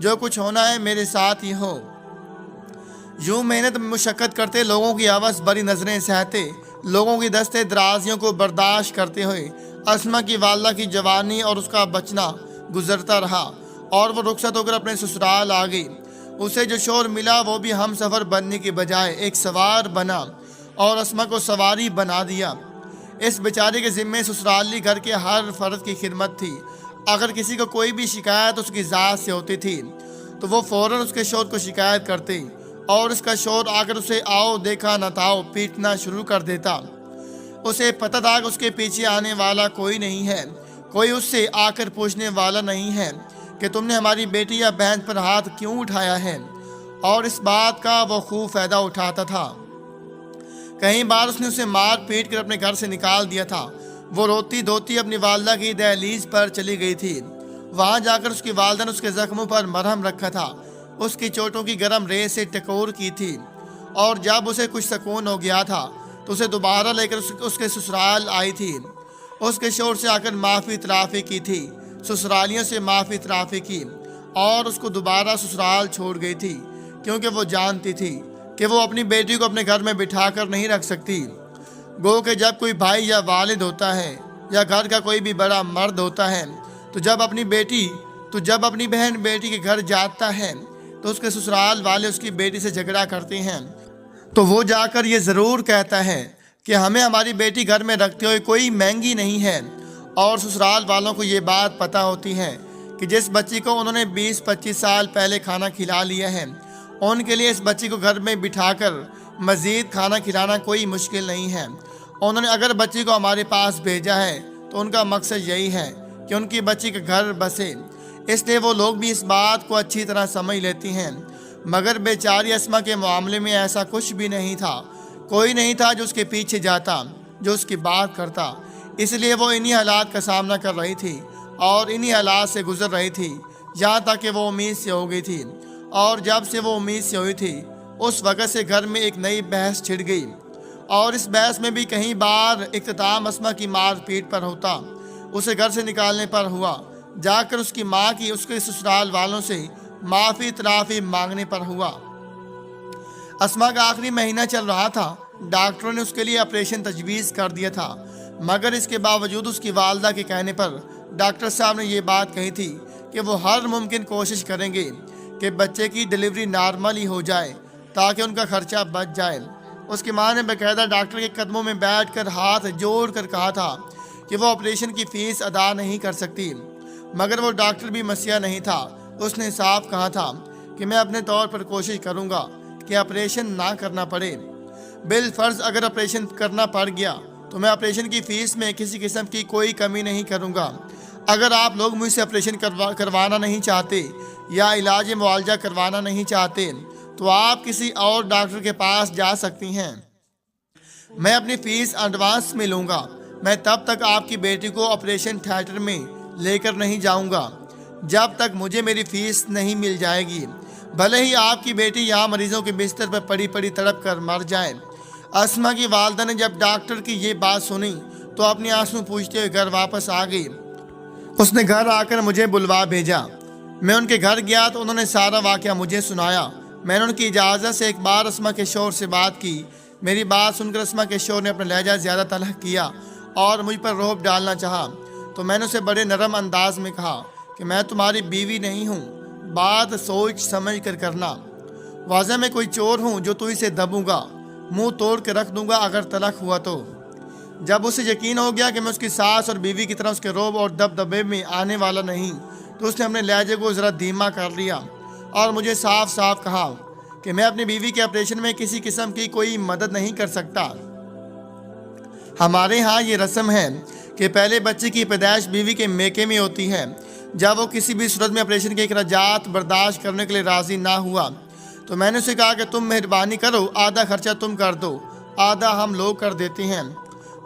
جو کچھ ہونا ہے میرے ساتھ ہی ہو۔ یوں محنت مشقت کرتے، لوگوں کی آواز بری نظریں سہتے، لوگوں کی دستے درازیوں کو برداشت کرتے ہوئے اسما کی والدہ کی جوانی اور اس کا بچنا گزرتا رہا اور وہ رخصت ہو کر اپنے سسرال آ گئی۔ اسے جو شوہر ملا وہ بھی ہم سفر بننے کے بجائے ایک سوار بنا اور اسما کو سواری بنا دیا۔ اس بیچارے کے ذمے سسرالی گھر کے ہر فرد کی خدمت تھی۔ اگر کسی کو کوئی بھی شکایت اس کی ذات سے ہوتی تھی تو وہ فوراً اس کے شوہر کو شکایت کرتے اور اس کا شوہر آ کر اسے آؤ دیکھا نہ تھاؤ پیٹنا شروع کر دیتا۔ اسے پتہ تھا کہ اس کے پیچھے آنے والا کوئی نہیں ہے، کوئی اس سے آ کر پوچھنے والا نہیں ہے کہ تم نے ہماری بیٹی یا بہن پر ہاتھ کیوں اٹھایا ہے، اور اس بات کا وہ خوب فائدہ اٹھاتا تھا۔ کئی بار اس نے اسے مار پیٹ کر اپنے گھر سے نکال دیا تھا۔ وہ روتی دھوتی اپنی والدہ کی دہلیز پر چلی گئی تھی۔ وہاں جا کر اس کی والدہ نے اس کے زخموں پر مرہم رکھا تھا، اس کی چوٹوں کی گرم ریت سے ٹکور کی تھی، اور جب اسے کچھ سکون ہو گیا تھا تو اسے دوبارہ لے کر اس کے سسرال آئی تھی۔ اس کے شوہر سے آ کر معافی تلافی کی تھی، سسرالیوں سے معافی تلافی کی، اور اس کو دوبارہ سسرال چھوڑ گئی تھی، کیونکہ وہ جانتی تھی کہ وہ اپنی بیٹی کو اپنے گھر میں بٹھا کر نہیں رکھ سکتی۔ گو کہ جب کوئی بھائی یا والد ہوتا ہے یا گھر کا کوئی بھی بڑا مرد ہوتا ہے تو جب اپنی بہن بیٹی کے گھر جاتا ہے تو اس کے سسرال والے اس کی بیٹی سے جھگڑا کرتے ہیں تو وہ جا کر یہ ضرور کہتا ہے کہ ہمیں ہماری بیٹی گھر میں رکھتے ہوئے کوئی مہنگی نہیں ہے، اور سسرال والوں کو یہ بات پتہ ہوتی ہے کہ جس بچی کو انہوں نے 20-25 سال پہلے کھانا کھلا لیا ہے ان کے لیے اس بچی کو گھر میں بٹھا کر مزید کھانا کھلانا کوئی مشکل نہیں ہے۔ انہوں نے اگر بچی کو ہمارے پاس بھیجا ہے تو ان کا مقصد یہی ہے کہ ان کی بچی کا گھر بسے، اس لیے وہ لوگ بھی اس بات کو اچھی طرح سمجھ لیتی ہیں۔ مگر بیچاری اسما کے معاملے میں ایسا کچھ بھی نہیں تھا، کوئی نہیں تھا جو اس کے پیچھے جاتا، جو اس کی بات کرتا، اس لیے وہ انہی حالات کا سامنا کر رہی تھی اور انہی حالات سے گزر رہی تھی، یہاں تک کہ وہ امید سے ہو گئی تھی، اور جب سے وہ امید سے ہوئی تھی اس وقت سے گھر میں ایک نئی بحث چھڑ گئی، اور اس بحث میں بھی کہیں بار اختتام اسما کی مار پیٹ پر ہوتا، اسے گھر سے نکالنے پر ہوا، جا کر اس کی ماں کی اس کے سسرال والوں سے معافی تلافی مانگنے پر ہوا۔ اسما کا آخری مہینہ چل رہا تھا، ڈاکٹروں نے اس کے لیے آپریشن تجویز کر دیا تھا، مگر اس کے باوجود اس کی والدہ کے کہنے پر ڈاکٹر صاحب نے یہ بات کہی تھی کہ وہ ہر ممکن کوشش کریں گے کہ بچے کی ڈلیوری نارمل ہی ہو جائے تاکہ ان کا خرچہ بچ جائے۔ اس کی ماں نے باقاعدہ ڈاکٹر کے قدموں میں بیٹھ کر ہاتھ جوڑ کر کہا تھا کہ وہ آپریشن کی فیس ادا نہیں کر سکتی، مگر وہ ڈاکٹر بھی مسیحا نہیں تھا۔ اس نے صاف کہا تھا کہ میں اپنے طور پر کوشش کروں گا کہ آپریشن نہ کرنا پڑے، بالفرض اگر آپریشن کرنا پڑ گیا تو میں آپریشن کی فیس میں کسی قسم کی کوئی کمی نہیں کروں گا۔ اگر آپ لوگ مجھ سے آپریشن کروانا نہیں چاہتے یا علاج معالجہ کروانا نہیں چاہتے تو آپ کسی اور ڈاکٹر کے پاس جا سکتی ہیں، میں اپنی فیس ایڈوانس میں لوں گا۔ میں تب تک آپ کی بیٹی کو آپریشن تھیٹر میں لے کر نہیں جاؤں گا جب تک مجھے میری فیس نہیں مل جائے گی، بھلے ہی آپ کی بیٹی یہاں مریضوں کے بستر پر پڑی پڑی تڑپ کر مر جائے۔ اسما کی والدہ نے جب ڈاکٹر کی یہ بات سنی تو اپنی آنسو پوچھتے ہوئے گھر واپس آ گئی۔ اس نے گھر آ کر مجھے بلوا بھیجا۔ میں ان کے گھر گیا تو انہوں نے سارا واقعہ مجھے سنایا۔ میں نے ان کی اجازت سے ایک بار اسما کے شوہر سے بات کی۔ میری بات سن کر اسما کے شوہر نے اپنا لہجہ زیادہ تلخ کیا اور مجھ پر رعب ڈالنا چاہا، تو میں نے اسے بڑے نرم انداز میں کہا کہ میں تمہاری بیوی نہیں ہوں، بات سوچ سمجھ کر کرنا۔ واضح میں کوئی چور ہوں جو تو اسے دبوں گا، منہ توڑ کے رکھ دوں گا اگر تلخ ہوا تو۔ جب اسے یقین ہو گیا کہ میں اس کی ساس اور بیوی کی طرح اس کے رعب اور دبدبے میں آنے والا نہیں تو اس نے اپنے لہجے کو ذرا دھیما کر لیا اور مجھے صاف صاف کہا کہ میں اپنی بیوی کے آپریشن میں کسی قسم کی کوئی مدد نہیں کر سکتا۔ ہمارے ہاں یہ رسم ہے کہ پہلے بچے کی پیدائش بیوی کے میکے میں ہوتی ہے۔ جب وہ کسی بھی صورت میں آپریشن کے اخراجات برداشت کرنے کے لیے راضی نہ ہوا تو میں نے اسے کہا کہ تم مہربانی کرو، آدھا خرچہ تم کر دو، آدھا ہم لوگ کر دیتے ہیں۔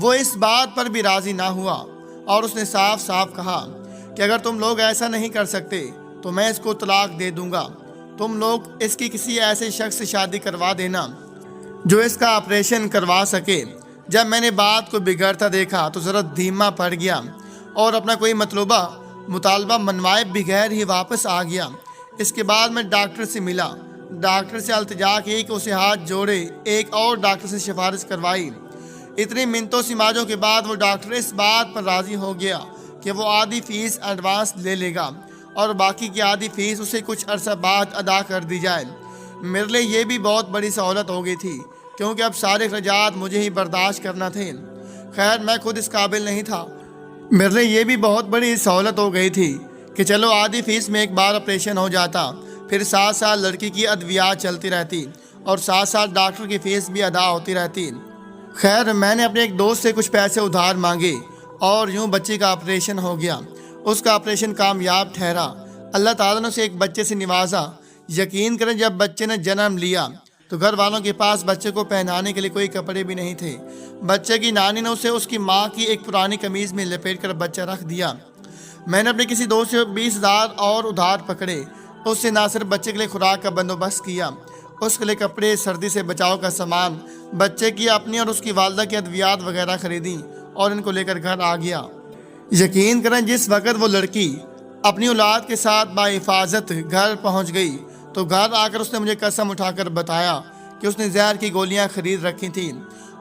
وہ اس بات پر بھی راضی نہ ہوا اور اس نے صاف صاف کہا کہ اگر تم لوگ ایسا نہیں کر سکتے تو میں اس کو طلاق دے دوں گا۔ تم لوگ اس کی کسی ایسے شخص سے شادی کروا دینا جو اس کا آپریشن کروا سکے۔ جب میں نے بات کو بگڑتا دیکھا تو ذرا دھیما پڑ گیا اور اپنا کوئی مطالبہ منوائے بغیر ہی واپس آ گیا۔ اس کے بعد میں ڈاکٹر سے ملا، ڈاکٹر سے التجا کی کہ اسے ہاتھ جوڑے، ایک اور ڈاکٹر سے سفارش کروائی۔ اتنی منتوں سماجوں کے بعد وہ ڈاکٹر اس بات پر راضی ہو گیا کہ وہ آدھی فیس ایڈوانس لے لے گا اور باقی کی آدھی فیس اسے کچھ عرصہ بعد ادا کر دی جائے۔ میرے لیے یہ بھی بہت بڑی سہولت ہو گئی تھی کیونکہ اب سارے اخراجات مجھے ہی برداشت کرنا تھے۔ خیر میں خود اس قابل نہیں تھا۔ میرے لیے یہ بھی بہت بڑی سہولت ہو گئی تھی کہ چلو آدھی فیس میں ایک بار آپریشن ہو جاتا، پھر 7 سال لڑکی کی ادویات چلتی رہتی اور 7 سال ڈاکٹر کی فیس بھی ادا ہوتی رہتی۔ خیر میں نے اپنے ایک دوست سے کچھ پیسے ادھار مانگے اور یوں بچے کا آپریشن ہو گیا۔ اس کا آپریشن کامیاب ٹھہرا۔ اللہ تعالیٰ نے اسے ایک بچے سے نوازا۔ یقین کریں جب بچے نے جنم لیا تو گھر والوں کے پاس بچے کو پہنانے کے لیے کوئی کپڑے بھی نہیں تھے۔ بچے کی نانی نے اسے اس کی ماں کی ایک پرانی قمیض میں لپیٹ کر بچہ رکھ دیا۔ میں نے اپنے کسی دوست سے 20,000 اور ادھار پکڑے۔ اس سے نہ صرف بچے کے لیے خوراک کا بندوبست کیا، اس کے لیے کپڑے، سردی سے بچاؤ کا سامان، بچے کی اپنی اور اس کی والدہ کی ادویات وغیرہ خریدیں اور ان کو لے کر گھر آ گیا۔ یقین کریں جس وقت وہ لڑکی اپنی اولاد کے ساتھ باحفاظت گھر پہنچ گئی تو گھر آ کر اس نے مجھے قسم اٹھا کر بتایا کہ اس نے زہر کی گولیاں خرید رکھی تھیں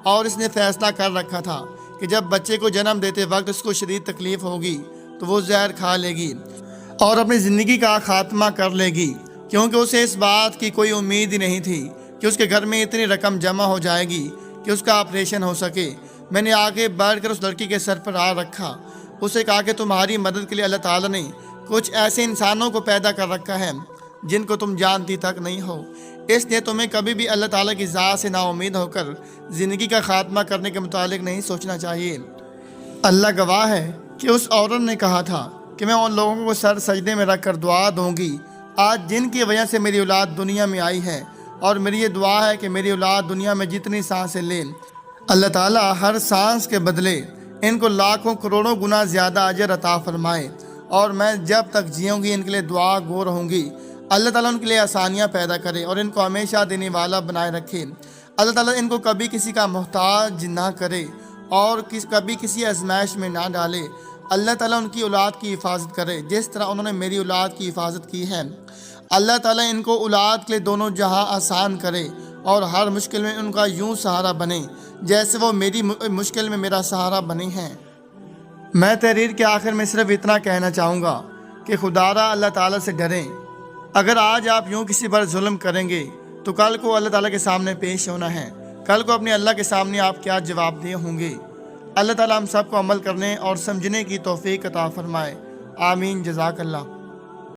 اور اس نے فیصلہ کر رکھا تھا کہ جب بچے کو جنم دیتے وقت اس کو شدید تکلیف ہوگی تو وہ زہر کھا لے گی اور اپنی زندگی کا خاتمہ کر لے گی، کیونکہ اسے اس بات کی کوئی امید ہی نہیں تھی کہ اس کے گھر میں اتنی رقم جمع ہو جائے گی کہ اس کا آپریشن ہو سکے۔ میں نے آگے بڑھ کر اس لڑکی کے سر پر ہاتھ رکھا، اسے کہا کہ تمہاری مدد کے لیے اللہ تعالیٰ نے کچھ ایسے انسانوں کو پیدا کر رکھا ہے جن کو تم جانتی تک نہیں ہو، اس لیے تمہیں کبھی بھی اللہ تعالیٰ کی ذات سے نا امید ہو کر زندگی کا خاتمہ کرنے کے متعلق نہیں سوچنا چاہیے۔ اللہ گواہ ہے کہ اس عورت نے کہا تھا کہ میں ان لوگوں کو سر سجدے میں رکھ کر دعا دوں گی آج جن کی وجہ سے میری اولاد دنیا میں آئی ہے، اور میری یہ دعا ہے کہ میری اولاد دنیا میں جتنی سانسیں لیں اللہ تعالیٰ ہر سانس کے بدلے ان کو لاکھوں کروڑوں گنا زیادہ اجر عطا فرمائے، اور میں جب تک جیوں گی ان کے لیے دعا گو رہوں گی۔ اللہ تعالیٰ ان کے لیے آسانیاں پیدا کرے اور ان کو ہمیشہ دینے والا بنائے رکھے۔ اللہ تعالیٰ ان کو کبھی کسی کا محتاج نہ کرے اور کبھی کسی آزمائش میں نہ ڈالے۔ اللہ تعالیٰ ان کی اولاد کی حفاظت کرے جس طرح انہوں نے میری اولاد کی حفاظت کی ہے۔ اللہ تعالیٰ ان کو اولاد کے لیے دونوں جہاں آسان کرے اور ہر مشکل میں ان کا یوں سہارا بنے جیسے وہ میری مشکل میں میرا سہارا بنے ہیں۔ میں تحریر کے آخر میں صرف اتنا کہنا چاہوں گا کہ خدا را اللہ تعالیٰ سے ڈریں۔ اگر آج آپ یوں کسی پر ظلم کریں گے تو کل کو اللہ تعالیٰ کے سامنے پیش ہونا ہے۔ کل کو اپنے اللہ کے سامنے آپ کیا جواب دہ ہوں گے؟ اللہ تعالیٰ ہم سب کو عمل کرنے اور سمجھنے کی توفیق عطا فرمائے۔ آمین۔ جزاک اللہ۔